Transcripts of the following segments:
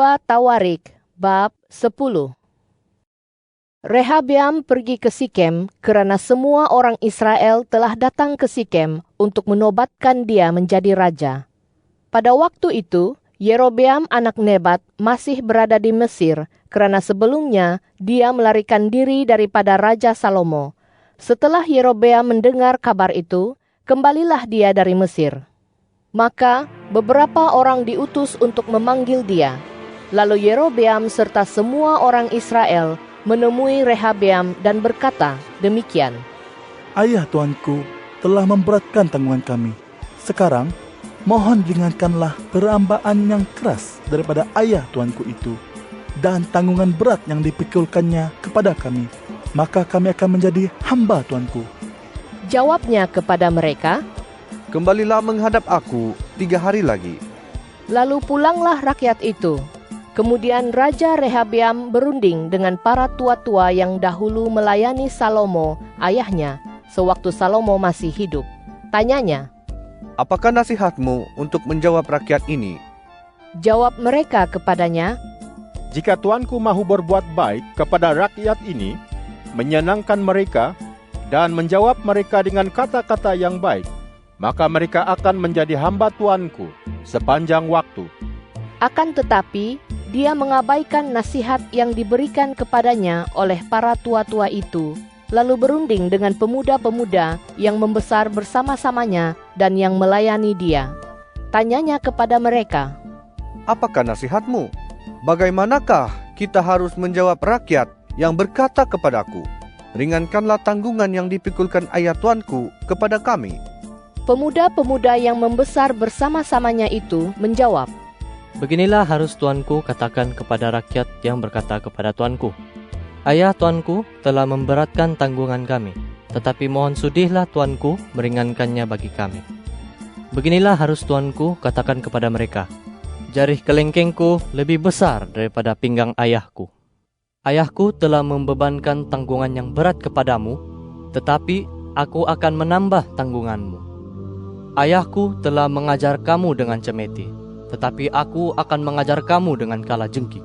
2 Tawarik bab 10. Rehabeam pergi ke Sikem karena semua orang Israel telah datang ke Sikem untuk menobatkan dia menjadi raja. Pada waktu itu, Yerobeam anak Nebat masih berada di Mesir karena sebelumnya dia melarikan diri daripada Raja Salomo. Setelah Yerobeam mendengar kabar itu, kembalilah dia dari Mesir. Maka beberapa orang diutus untuk memanggil dia. Lalu Yerobeam serta semua orang Israel menemui Rehabeam dan berkata demikian. Ayah tuanku telah memberatkan tanggungan kami. Sekarang mohon ringankanlah perambaan yang keras daripada ayah tuanku itu dan tanggungan berat yang dipikulkannya kepada kami. Maka kami akan menjadi hamba tuanku. Jawabnya kepada mereka, kembalilah menghadap aku 3 hari lagi. Lalu pulanglah rakyat itu. Kemudian Raja Rehabeam berunding dengan para tua-tua yang dahulu melayani Salomo, ayahnya, sewaktu Salomo masih hidup. Tanyanya, apakah nasihatmu untuk menjawab rakyat ini? Jawab mereka kepadanya, jika tuanku mahu berbuat baik kepada rakyat ini, menyenangkan mereka, dan menjawab mereka dengan kata-kata yang baik, maka mereka akan menjadi hamba tuanku sepanjang waktu. Akan tetapi, dia mengabaikan nasihat yang diberikan kepadanya oleh para tua-tua itu, lalu berunding dengan pemuda-pemuda yang membesar bersama-samanya dan yang melayani dia. Tanyanya kepada mereka, apakah nasihatmu? Bagaimanakah kita harus menjawab rakyat yang berkata kepadaku, ringankanlah tanggungan yang dipikulkan ayah tuanku kepada kami? Pemuda-pemuda yang membesar bersama-samanya itu menjawab, beginilah harus tuanku katakan kepada rakyat yang berkata kepada tuanku, ayah tuanku telah memberatkan tanggungan kami, tetapi mohon sudihlah tuanku meringankannya bagi kami. Beginilah harus tuanku katakan kepada mereka, jarih kelengkengku lebih besar daripada pinggang ayahku. Ayahku telah membebankan tanggungan yang berat kepadamu, tetapi aku akan menambah tanggunganmu. Ayahku telah mengajar kamu dengan cemeti, tetapi aku akan mengajar kamu dengan kalajengking.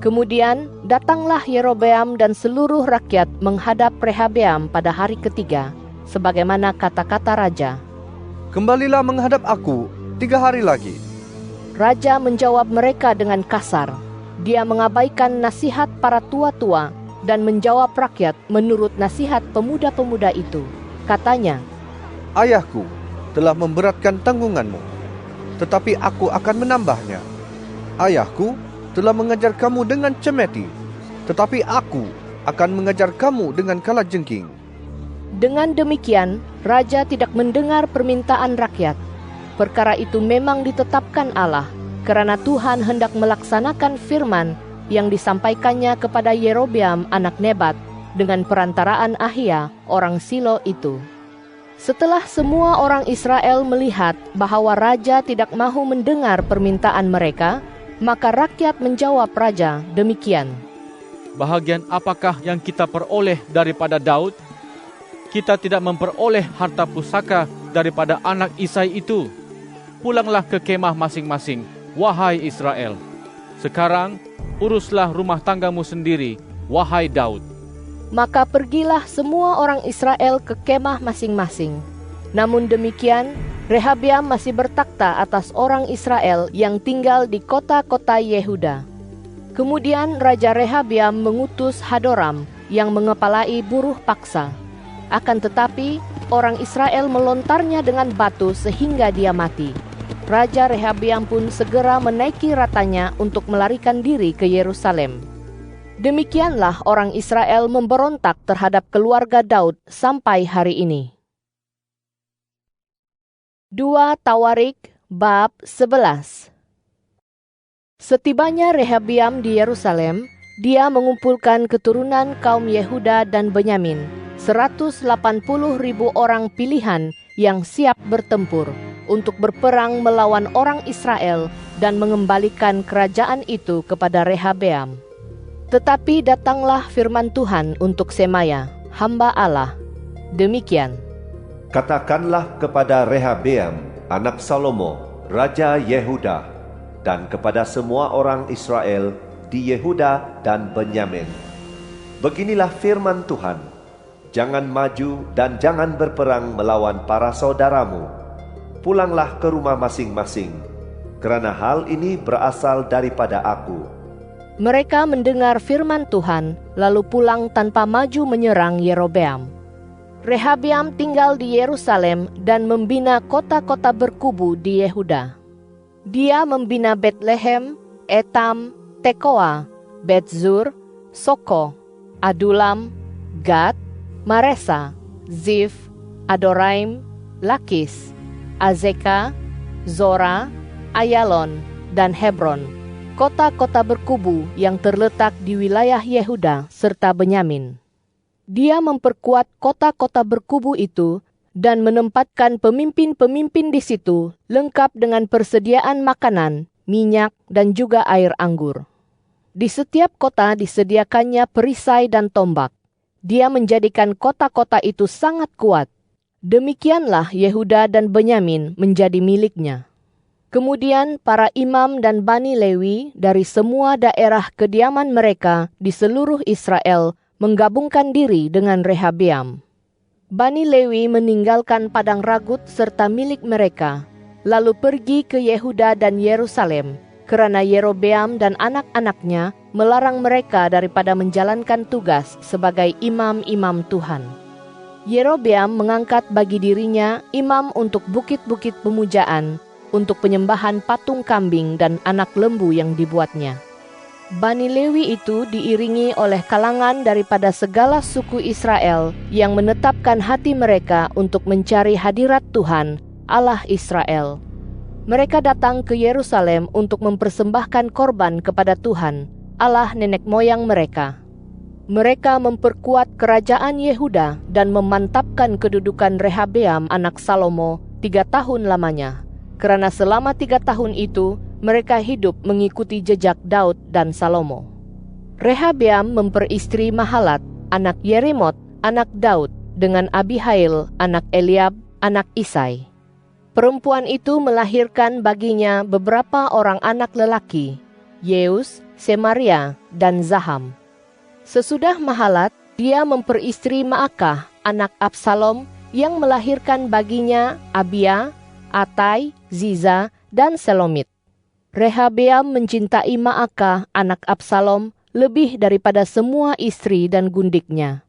Kemudian datanglah Yerobeam dan seluruh rakyat menghadap Rehabeam pada hari ketiga, sebagaimana kata-kata raja. Kembalilah menghadap aku 3 hari lagi. Raja menjawab mereka dengan kasar. Dia mengabaikan nasihat para tua-tua dan menjawab rakyat menurut nasihat pemuda-pemuda itu. Katanya, ayahku telah memberatkan tanggunganmu, tetapi aku akan menambahnya. Ayahku telah mengajar kamu dengan cemeti, tetapi aku akan mengajar kamu dengan kalajengking. Dengan demikian, raja tidak mendengar permintaan rakyat. Perkara itu memang ditetapkan Allah, karena Tuhan hendak melaksanakan firman yang disampaikannya kepada Yerobeam anak Nebat dengan perantaraan Ahia orang Silo itu. Setelah semua orang Israel melihat bahwa raja tidak mahu mendengar permintaan mereka, maka rakyat menjawab raja demikian. Bahagian apakah yang kita peroleh daripada Daud? Kita tidak memperoleh harta pusaka daripada anak Isai itu. Pulanglah ke kemah masing-masing, wahai Israel. Sekarang uruslah rumah tanggamu sendiri, wahai Daud. Maka pergilah semua orang Israel ke kemah masing-masing. Namun demikian, Rehabeam masih bertakhta atas orang Israel yang tinggal di kota-kota Yehuda. Kemudian Raja Rehabeam mengutus Hadoram yang mengepalai buruh paksa. Akan tetapi, orang Israel melontarnya dengan batu sehingga dia mati. Raja Rehabeam pun segera menaiki ratanya untuk melarikan diri ke Yerusalem. Demikianlah orang Israel memberontak terhadap keluarga Daud sampai hari ini. 2 Tawarik bab 11. Setibanya Rehabeam di Yerusalem, dia mengumpulkan keturunan kaum Yehuda dan Benyamin, 180.000 orang pilihan yang siap bertempur untuk berperang melawan orang Israel dan mengembalikan kerajaan itu kepada Rehabeam. Tetapi datanglah firman Tuhan untuk Semaya, hamba Allah. Demikian, katakanlah kepada Rehabeam, anak Salomo, Raja Yehuda, dan kepada semua orang Israel di Yehuda dan Benyamin. Beginilah firman Tuhan, jangan maju dan jangan berperang melawan para saudaramu. Pulanglah ke rumah masing-masing, kerana hal ini berasal daripada aku. Mereka mendengar firman Tuhan, lalu pulang tanpa maju menyerang Yerobeam. Rehabeam tinggal di Yerusalem dan membina kota-kota berkubu di Yehuda. Dia membina Betlehem, Etam, Tekoa, Bet-zur, Soko, Adulam, Gad, Maresa, Zif, Adoraim, Lakis, Azeka, Zora, Ayalon, dan Hebron, kota-kota berkubu yang terletak di wilayah Yehuda serta Benyamin. Dia memperkuat kota-kota berkubu itu dan menempatkan pemimpin-pemimpin di situ lengkap dengan persediaan makanan, minyak, dan juga air anggur. Di setiap kota disediakannya perisai dan tombak. Dia menjadikan kota-kota itu sangat kuat. Demikianlah Yehuda dan Benyamin menjadi miliknya. Kemudian para imam dan Bani Lewi dari semua daerah kediaman mereka di seluruh Israel menggabungkan diri dengan Rehabeam. Bani Lewi meninggalkan padang ragut serta milik mereka, lalu pergi ke Yehuda dan Yerusalem, kerana Yerobeam dan anak-anaknya melarang mereka daripada menjalankan tugas sebagai imam-imam Tuhan. Yerobeam mengangkat bagi dirinya imam untuk bukit-bukit pemujaan, untuk penyembahan patung kambing dan anak lembu yang dibuatnya. Bani Lewi itu diiringi oleh kalangan daripada segala suku Israel yang menetapkan hati mereka untuk mencari hadirat Tuhan, Allah Israel. Mereka datang ke Yerusalem untuk mempersembahkan korban kepada Tuhan, Allah nenek moyang mereka. Mereka memperkuat kerajaan Yehuda dan memantapkan kedudukan Rehabeam anak Salomo 3 tahun lamanya. Kerana selama 3 tahun itu, mereka hidup mengikuti jejak Daud dan Salomo. Rehabeam memperistri Mahalat, anak Yerimot, anak Daud, dengan Abihail, anak Eliab, anak Isai. Perempuan itu melahirkan baginya beberapa orang anak lelaki, Yeus, Semaria, dan Zaham. Sesudah Mahalat, dia memperistri Maakah, anak Absalom, yang melahirkan baginya Abia, Atai, Ziza, dan Selomit. Rehabeam mencintai Maakah, anak Absalom, lebih daripada semua istri dan gundiknya.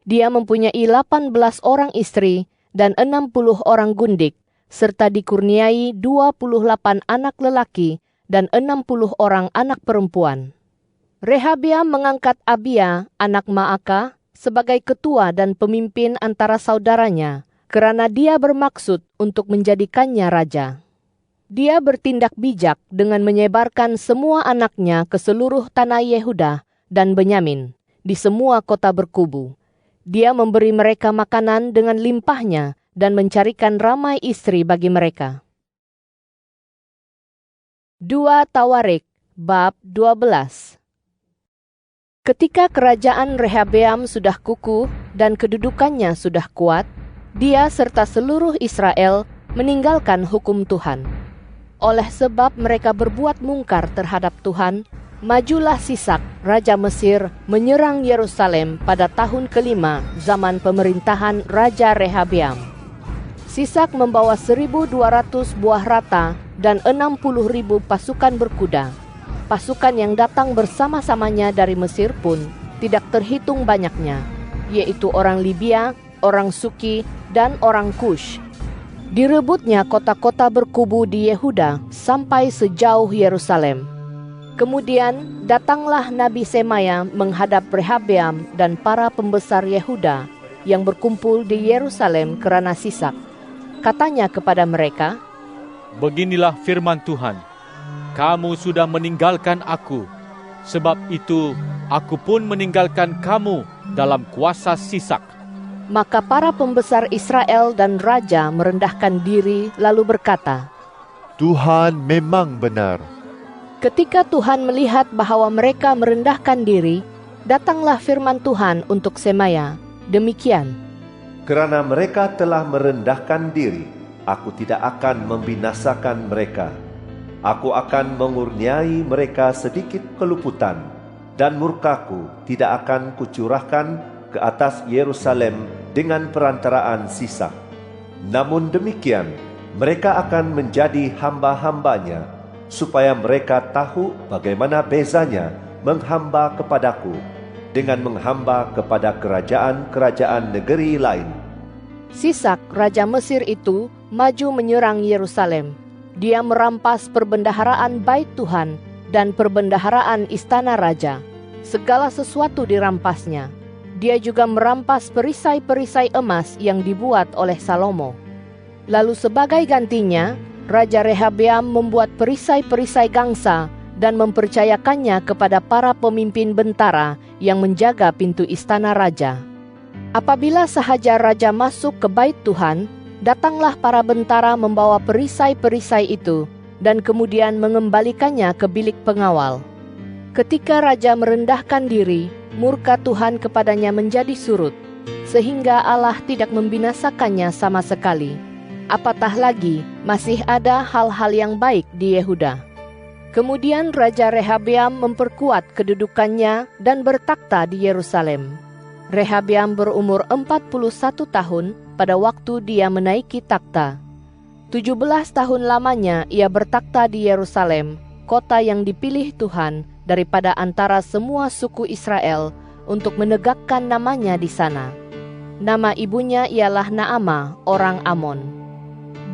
Dia mempunyai 18 orang istri dan 60 orang gundik, serta dikurniai 28 anak lelaki dan 60 orang anak perempuan. Rehabeam mengangkat Abia, anak Maakah, sebagai ketua dan pemimpin antara saudaranya, kerana dia bermaksud untuk menjadikannya raja. Dia bertindak bijak dengan menyebarkan semua anaknya ke seluruh tanah Yehuda dan Benyamin, di semua kota berkubu. Dia memberi mereka makanan dengan limpahnya dan mencarikan ramai istri bagi mereka. 2 Tawarik, bab 12. Ketika kerajaan Rehabeam sudah kukuh dan kedudukannya sudah kuat, dia serta seluruh Israel meninggalkan hukum Tuhan. Oleh sebab mereka berbuat mungkar terhadap Tuhan, majulah Sisak, Raja Mesir, menyerang Yerusalem pada tahun ke-5 zaman pemerintahan Raja Rehabeam. Sisak membawa 1.200 buah rata dan 60.000 pasukan berkuda. Pasukan yang datang bersama-samanya dari Mesir pun tidak terhitung banyaknya, yaitu orang Libya, orang Suki, dan orang Kush. Direbutnya kota-kota berkubu di Yehuda sampai sejauh Yerusalem. Kemudian datanglah Nabi Semaya menghadap Rehabeam dan para pembesar Yehuda yang berkumpul di Yerusalem kerana Sisak. Katanya kepada mereka, "Beginilah firman Tuhan, kamu sudah meninggalkan aku, sebab itu aku pun meninggalkan kamu dalam kuasa Sisak." Maka para pembesar Israel dan raja merendahkan diri lalu berkata, Tuhan memang benar. Ketika Tuhan melihat bahwa mereka merendahkan diri, datanglah firman Tuhan untuk Semaya, demikian, Kerana mereka telah merendahkan diri, aku tidak akan membinasakan mereka. Aku akan mengurniai mereka sedikit keluputan, dan murkaku tidak akan kucurahkan ke atas Yerusalem dengan perantaraan Sisak. Namun demikian, mereka akan menjadi hamba-hambanya, supaya mereka tahu bagaimana bezanya menghamba kepadaku dengan menghamba kepada kerajaan-kerajaan negeri lain. Sisak, raja Mesir itu, maju menyerang Yerusalem. Dia merampas perbendaharaan bait Tuhan dan perbendaharaan istana raja. Segala sesuatu dirampasnya. Dia juga merampas perisai-perisai emas yang dibuat oleh Salomo. Lalu sebagai gantinya, Raja Rehabeam membuat perisai-perisai gangsa dan mempercayakannya kepada para pemimpin bentara yang menjaga pintu istana raja. Apabila sahaja raja masuk ke bait Tuhan, datanglah para bentara membawa perisai-perisai itu dan kemudian mengembalikannya ke bilik pengawal. Ketika raja merendahkan diri, murka Tuhan kepadanya menjadi surut, sehingga Allah tidak membinasakannya sama sekali. Apatah lagi, masih ada hal-hal yang baik di Yehuda. Kemudian Raja Rehabeam memperkuat kedudukannya dan bertakhta di Yerusalem. Rehabeam berumur 41 tahun pada waktu dia menaiki takhta. 17 tahun lamanya ia bertakhta di Yerusalem, kota yang dipilih Tuhan daripada antara semua suku Israel untuk menegakkan namanya di sana. Nama ibunya ialah Naamah, orang Amon.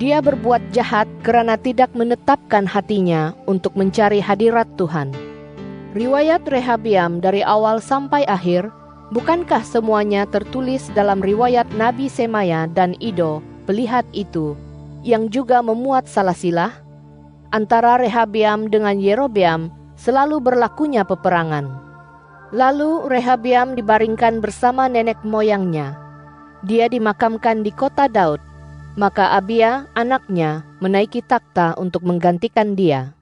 Dia berbuat jahat karena tidak menetapkan hatinya untuk mencari hadirat Tuhan. Riwayat Rehabeam dari awal sampai akhir, bukankah semuanya tertulis dalam riwayat Nabi Semaya dan Ido, pelihat itu, yang juga memuat salah silah? Antara Rehabeam dengan Yerobeam selalu berlakunya peperangan. Lalu Rehabeam dibaringkan bersama nenek moyangnya. Dia dimakamkan di kota Daud. Maka Abia, anaknya, menaiki takhta untuk menggantikan dia.